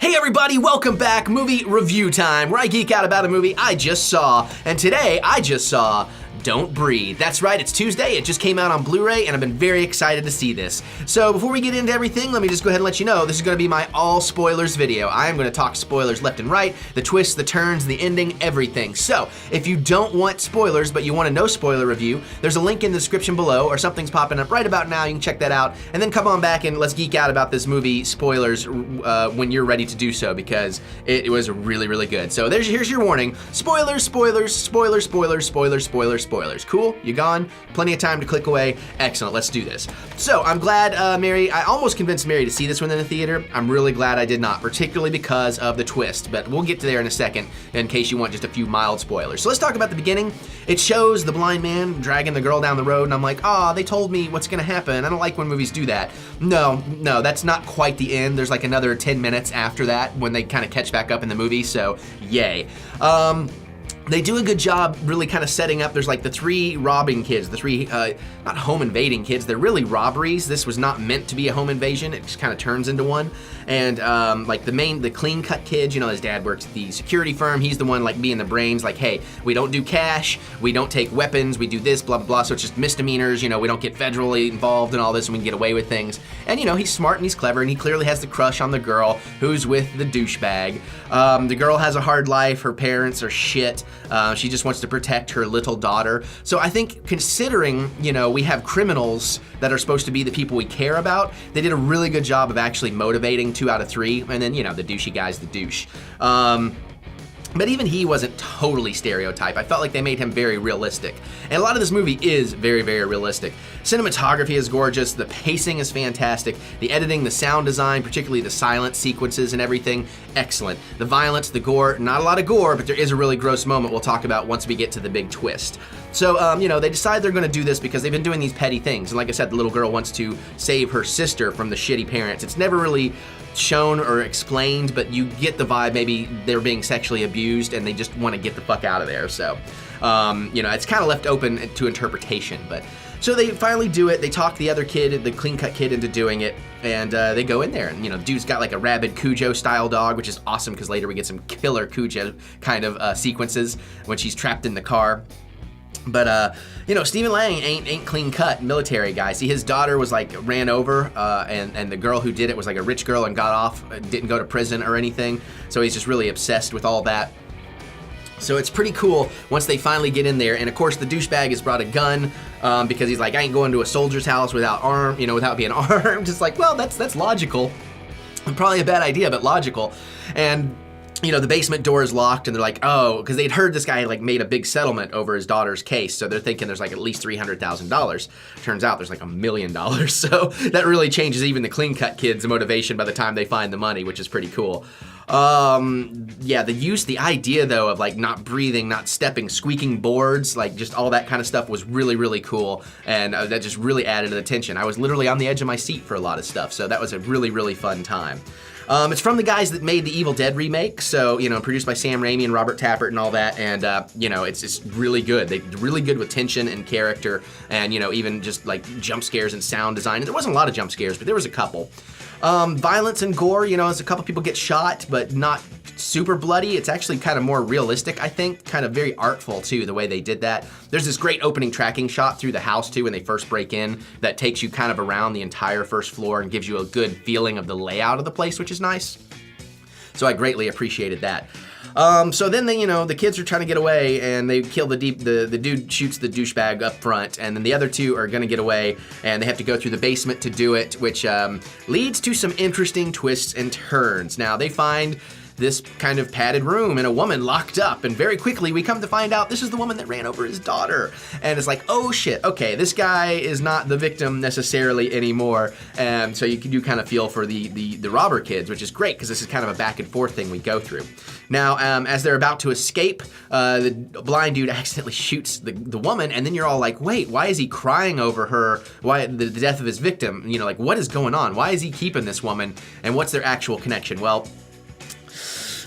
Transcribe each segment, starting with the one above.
Hey everybody, welcome back. Movie review time, where I geek out about a movie I just saw. And today, I just saw Don't Breathe. That's right, it's Tuesday, it just came out on Blu-ray, and I've been very excited to see this. So before we get into everything, let me just go ahead and let you know, this is gonna be my all spoilers video. I am gonna talk spoilers left and right, the twists, the turns, the ending, everything. So, if you don't want spoilers, but you want a no spoiler review, there's a link in the description below, or something's popping up right about now, you can check that out, and then come on back and let's geek out about this movie spoilers when you're ready to do so, because it was really, really good. So here's your warning. Spoilers, spoilers, spoilers, spoilers, spoilers, spoilers, spoilers. Cool? You gone? Plenty of time to click away. Excellent, let's do this. So I'm glad I almost convinced Mary to see this one in the theater. I'm really glad I did not, particularly because of the twist, but we'll get to there in a second in case you want just a few mild spoilers. So let's talk about the beginning. It shows the blind man dragging the girl down the road, and I'm like, they told me what's gonna happen. I don't like when movies do that. No, that's not quite the end. There's like another 10 minutes after that when they kind of catch back up in the movie, so yay. They do a good job really kind of setting up, there's like the three robbing kids, the three, not home invading kids, they're really robberies. This was not meant to be a home invasion, it just kind of turns into one. And like the clean cut kid, you know, his dad works at the security firm, he's the one like being the brains, like, hey, we don't do cash, we don't take weapons, we do this, blah, blah, blah, so it's just misdemeanors, you know, we don't get federally involved in all this and we can get away with things. And you know, he's smart and he's clever and he clearly has the crush on the girl who's with the douchebag. The girl has a hard life, her parents are shit. She just wants to protect her little daughter. So I think considering, you know, we have criminals that are supposed to be the people we care about, they did a really good job of actually motivating 2 out of 3. And then, you know, the douchey guy's the douche. But even he wasn't totally stereotype. I felt like they made him very realistic. And a lot of this movie is very, very realistic. Cinematography is gorgeous, the pacing is fantastic, the editing, the sound design, particularly the silent sequences and everything, excellent. The violence, the gore, not a lot of gore, but there is a really gross moment we'll talk about once we get to the big twist. So, you know, they decide they're gonna do this because they've been doing these petty things. And like I said, the little girl wants to save her sister from the shitty parents. It's never really shown or explained, but you get the vibe maybe they're being sexually abused and they just want to get the fuck out of there. So, you know, it's kind of left open to interpretation. But so they finally do it. They talk the other kid, the clean-cut kid, into doing it, and they go in there. And you know, dude's got like a rabid Cujo-style dog, which is awesome because later we get some killer Cujo kind of sequences when she's trapped in the car. But, you know, Stephen Lang ain't clean cut military guy. See, his daughter was like ran over, and the girl who did it was like a rich girl and got off, didn't go to prison or anything. So he's just really obsessed with all that. So it's pretty cool once they finally get in there. And of course, the douchebag has brought a gun because he's like, I ain't going to a soldier's house without being armed. It's like, well, that's logical. Probably a bad idea, but logical. And you know, the basement door is locked and they're like, oh, because they'd heard this guy like made a big settlement over his daughter's case. So they're thinking there's like at least $300,000. Turns out there's like $1 million. So that really changes even the clean cut kid's motivation by the time they find the money, which is pretty cool. Yeah, the idea though of like not breathing, not stepping, squeaking boards, like just all that kind of stuff was really, really cool. And that just really added to the tension. I was literally on the edge of my seat for a lot of stuff. So that was a really, really fun time. It's from the guys that made the Evil Dead remake, so, you know, produced by Sam Raimi and Robert Tappert and all that, and, you know, it's just really good. They're really good with tension and character, and, you know, even just, like, jump scares and sound design. And there wasn't a lot of jump scares, but there was a couple. Violence and gore, you know, as a couple people get shot, but not super bloody. It's actually kind of more realistic, I think, kind of very artful, too, the way they did that. There's this great opening tracking shot through the house, too, when they first break in that takes you kind of around the entire first floor and gives you a good feeling of the layout of the place, which is nice. So I greatly appreciated that. So then you know, the kids are trying to get away and they kill the dude shoots the douchebag up front, and then the other two are gonna get away and they have to go through the basement to do it, which leads to some interesting twists and turns. Now they find this kind of padded room and a woman locked up, and very quickly we come to find out this is the woman that ran over his daughter. And it's like, oh shit, okay, this guy is not the victim necessarily anymore. And so you do kind of feel for the robber kids, which is great because this is kind of a back and forth thing we go through. Now, as they're about to escape, the blind dude accidentally shoots the woman, and then you're all like, wait, why is he crying over her? Why the death of his victim? You know, like, what is going on? Why is he keeping this woman? And what's their actual connection? Well,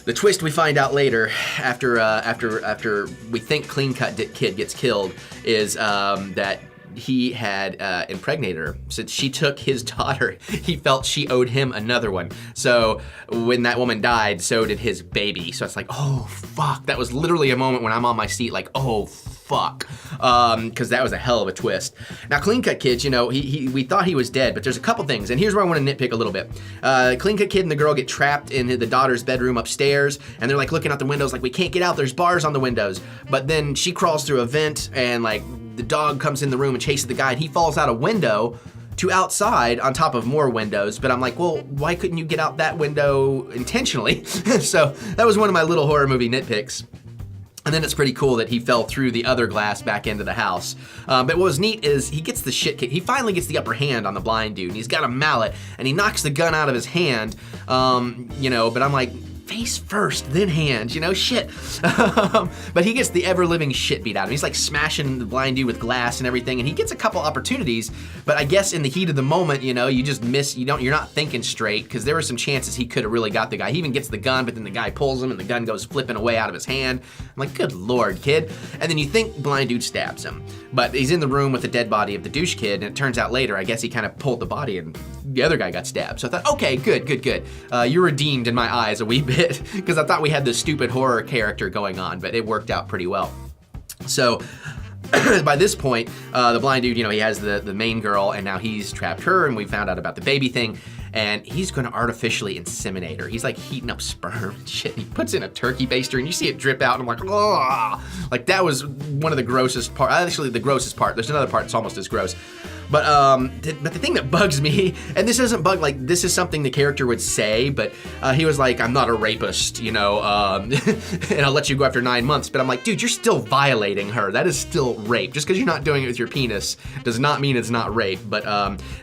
the twist we find out later, after we think clean cut kid gets killed, is that he had impregnated her. Since she took his daughter, he felt she owed him another one. So when that woman died, so did his baby. So it's like, oh, fuck. That was literally a moment when I'm on my seat like, oh, fuck. Because that was a hell of a twist. Now, Clean Cut Kid, you know, we thought he was dead, but there's a couple things, and here's where I want to nitpick a little bit. Clean Cut Kid and the girl get trapped in the daughter's bedroom upstairs, and they're like looking out the windows like, we can't get out, there's bars on the windows. But then she crawls through a vent, and like the dog comes in the room and chases the guy, and he falls out a window to outside on top of more windows. But I'm like, well, why couldn't you get out that window intentionally? So that was one of my little horror movie nitpicks. And then it's pretty cool that he fell through the other glass back into the house. But what was neat is he gets the shit kicked. He finally gets the upper hand on the blind dude. And he's got a mallet, and he knocks the gun out of his hand. You know, but I'm like, face first, then hand, you know, shit. But he gets the ever-living shit beat out of him. He's like smashing the blind dude with glass and everything, and he gets a couple opportunities, but I guess in the heat of the moment, you know, you just miss, you're not thinking straight, because there were some chances he could have really got the guy. He even gets the gun, but then the guy pulls him, and the gun goes flipping away out of his hand. I'm like, good lord, kid. And then you think blind dude stabs him, but he's in the room with the dead body of the douche kid, and it turns out later, I guess he kind of pulled the body, and the other guy got stabbed. So I thought, okay, good. You're redeemed in my eyes a wee bit. Because I thought we had this stupid horror character going on, but it worked out pretty well. So by this point, the blind dude, you know, he has the main girl, and now he's trapped her, and we found out about the baby thing, and he's gonna artificially inseminate her. He's like heating up sperm and shit. He puts in a turkey baster, and you see it drip out, and I'm like, oh! Like that was one of the grossest part. Actually, the grossest part. There's another part that's almost as gross. But the thing that bugs me, and this doesn't bug, like, this is something the character would say, but he was like, I'm not a rapist, you know, and I'll let you go after 9 months. But I'm like, dude, you're still violating her. That is still rape. Just because you're not doing it with your penis does not mean it's not rape. But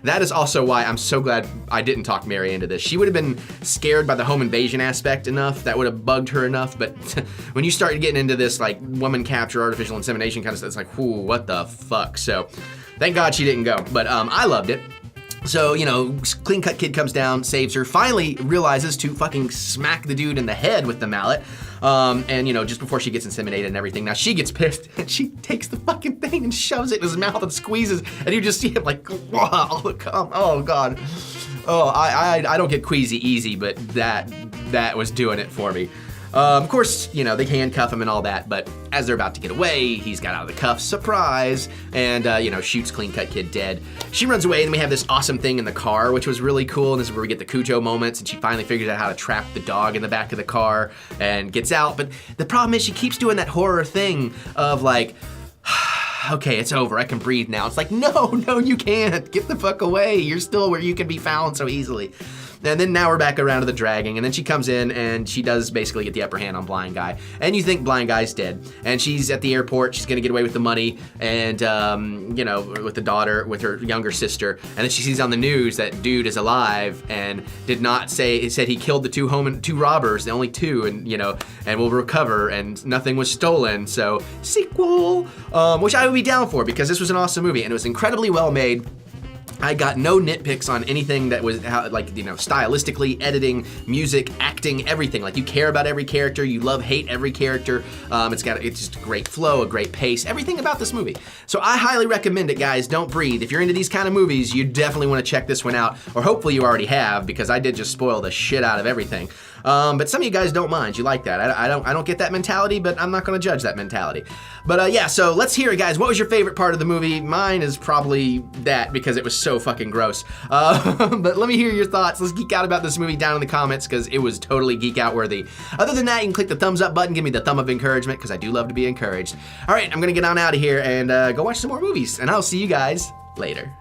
that is also why I'm so glad I didn't talk Mary into this. She would have been scared by the home invasion aspect enough. That would have bugged her enough. But when you start getting into this, like, woman capture, artificial insemination kind of stuff, it's like, whoo, what the fuck? So thank God she didn't go, but I loved it. So, you know, Clean Cut Kid comes down, saves her, finally realizes to fucking smack the dude in the head with the mallet. And, you know, just before she gets inseminated and everything, now she gets pissed and she takes the fucking thing and shoves it in his mouth and squeezes, and you just see him like, oh God. Oh, I don't get queasy easy, but that was doing it for me. Of course, you know, they handcuff him and all that, but as they're about to get away, he's got out of the cuffs, surprise, and, you know, shoots Clean Cut Kid dead. She runs away, and we have this awesome thing in the car, which was really cool, and this is where we get the Cujo moments, and she finally figures out how to trap the dog in the back of the car and gets out. But the problem is she keeps doing that horror thing of like, okay, it's over, I can breathe now. It's like, no, you can't. Get the fuck away. You're still where you can be found so easily. And then now we're back around to the dragging, and then she comes in and she does basically get the upper hand on Blind Guy. And you think Blind Guy's dead. And she's at the airport, she's gonna get away with the money, and you know, with the daughter, with her younger sister. And then she sees on the news that dude is alive and did not say, it said he killed the two robbers, the only two, and you know, and will recover, and nothing was stolen. So, sequel, which I would be down for because this was an awesome movie and it was incredibly well made. I got no nitpicks on anything that was like, you know, stylistically, editing, music, acting, everything. Like, you care about every character, you hate every character. It's just a great flow, a great pace, everything about this movie. So I highly recommend it, guys. Don't Breathe. If you're into these kind of movies, you definitely want to check this one out, or hopefully you already have, because I did just spoil the shit out of everything. But some of you guys don't mind. You like that. I don't get that mentality, but I'm not going to judge that mentality. But yeah, so let's hear it, guys. What was your favorite part of the movie? Mine is probably that, because it was so fucking gross. But let me hear your thoughts. Let's geek out about this movie down in the comments, because it was totally geek out worthy. Other than that, you can click the thumbs up button, give me the thumb of encouragement, because I do love to be encouraged. All right, I'm going to get on out of here and go watch some more movies, and I'll see you guys later.